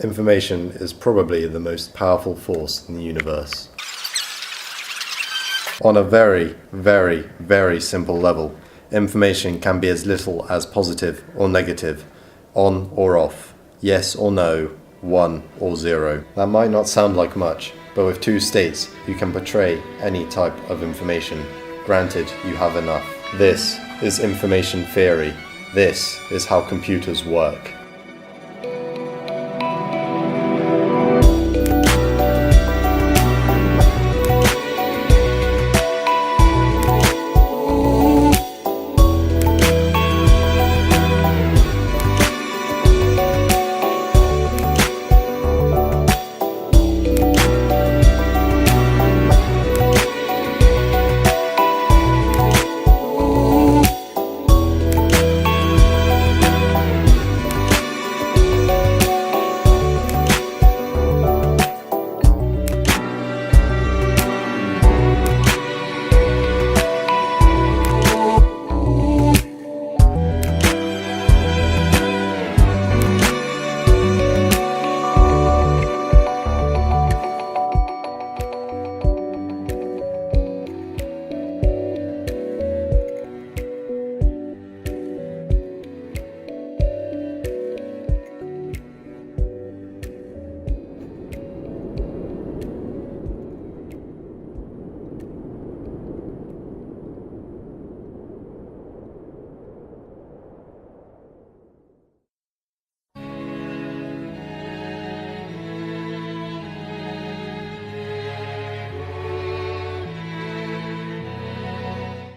Information is probably the most powerful force in the universe. On a very, very, very simple level, information can be as little as positive or negative, on or off, yes or no, 1 or 0. That might not sound like much, but with two states, you can portray any type of information. Granted, you have enough. This is information theory. This is how computers work.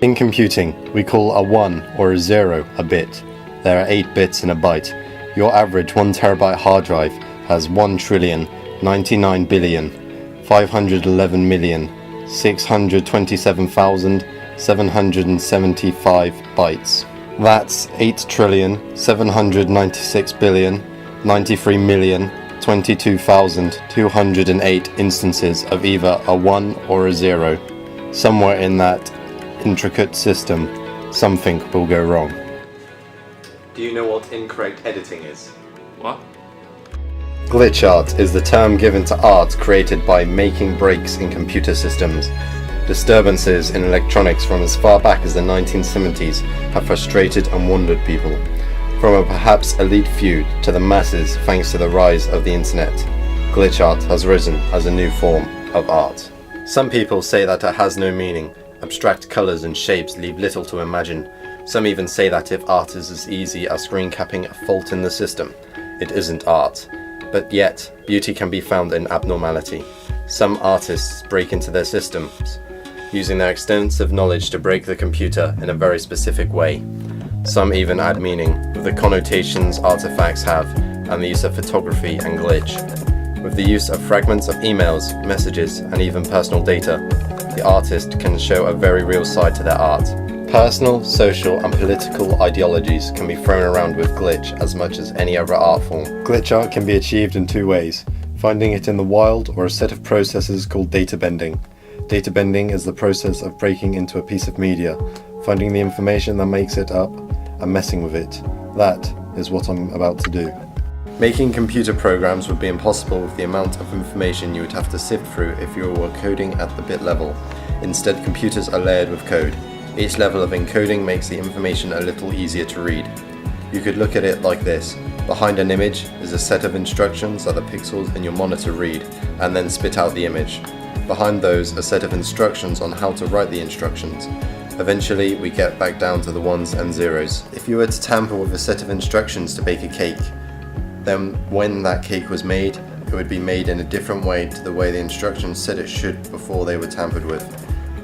In computing, we call a 1 or a 0 a bit. There are 8 bits in a byte. Your average 1 terabyte hard drive has 1,099,511,627,775 bytes. That's 8,796,093,022,208 instances of either a 1 or a 0. Somewhere in that intricate system, something will go wrong. Do you know what incorrect editing is? What? Glitch art is the term given to art created by making breaks in computer systems. Disturbances in electronics from as far back as the 1970s have frustrated and wondered people, from a perhaps elite few to the masses thanks to the rise of the internet. Glitch art has risen as a new form of art. Some people say that it has no meaning. Abstract colours and shapes leave little to imagine. Some even say that if art is as easy as screen capping a fault in the system, it isn't art. But yet, beauty can be found in abnormality. Some artists break into their systems, using their extensive knowledge to break the computer in a very specific way. Some even add meaning with the connotations artifacts have and the use of photography and glitch. With the use of fragments of emails, messages, and even personal data, the artist can show a very real side to their art. Personal, social, and political ideologies can be thrown around with glitch as much as any other art form. Glitch art can be achieved in two ways: finding it in the wild or a set of processes called data bending. Data bending is the process of breaking into a piece of media, finding the information that makes it up, and messing with it. That is what I'm about to do. Making computer programs would be impossible with the amount of information you would have to sift through if you were coding at the bit level. Instead, computers are layered with code. Each level of encoding makes the information a little easier to read. You could look at it like this. Behind an image is a set of instructions that the pixels in your monitor read, and then spit out the image. Behind those, a set of instructions on how to write the instructions. Eventually, we get back down to the ones and zeros. If you were to tamper with a set of instructions to bake a cake, then when that cake was made, it would be made in a different way to the way the instructions said it should before they were tampered with.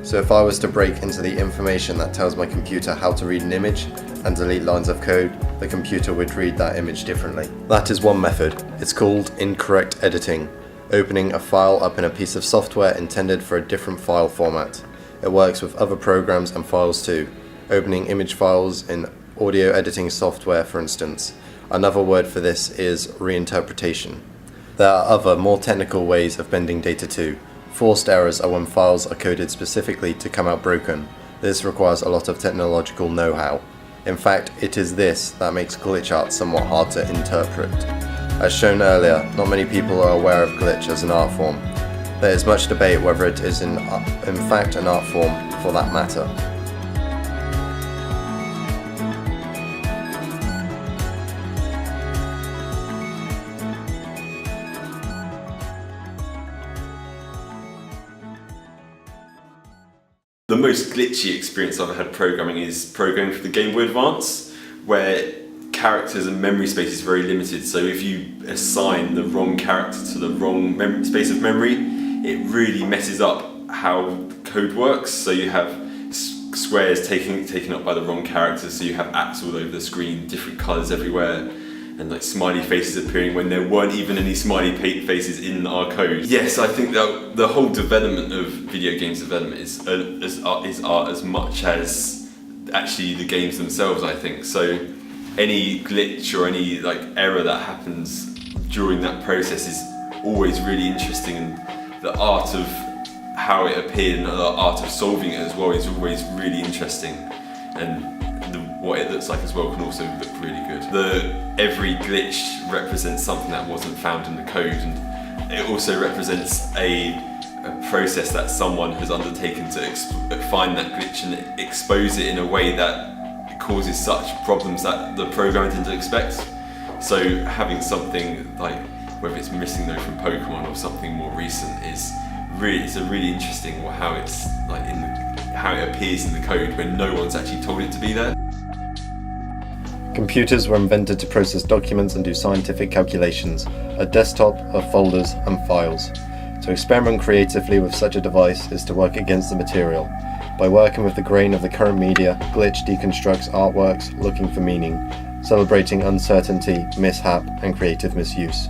So if I was to break into the information that tells my computer how to read an image and delete lines of code, the computer would read that image differently. That is one method. It's called incorrect editing, opening a file up in a piece of software intended for a different file format. It works with other programs and files too, opening image files in audio editing software, for instance. Another word for this is reinterpretation. There are other, more technical ways of bending data too. Forced errors are when files are coded specifically to come out broken. This requires a lot of technological know-how. In fact, it is this that makes glitch art somewhat hard to interpret. As shown earlier, not many people are aware of glitch as an art form. There is much debate whether it is in fact an art form for that matter. The most glitchy experience I've had programming is programming for the Game Boy Advance, where characters and memory space is very limited. So if you assign the wrong character to the wrong space of memory, it really messes up how code works. So you have squares taken up by the wrong characters, so you have apps all over the screen, different colours everywhere, and like smiley faces appearing when there weren't even any smiley faces in our code. Yes, I think that the whole development of video games development is art as much as actually the games themselves, I think. So any glitch or any like error that happens during that process is always really interesting, and the art of how it appeared and the art of solving it as well is always really interesting, and what it looks like as well can also look really good. Every glitch represents something that wasn't found in the code, and it also represents a process that someone has undertaken to find that glitch and expose it in a way that causes such problems that the programmer didn't expect. So having something like, whether it's missing though from Pokemon or something more recent, it's a really interesting how it's like how it appears in the code when no one's actually told it to be there. Computers were invented to process documents and do scientific calculations. A desktop are folders and files. To experiment creatively with such a device is to work against the material. By working with the grain of the current media, glitch deconstructs artworks looking for meaning, celebrating uncertainty, mishap, and creative misuse.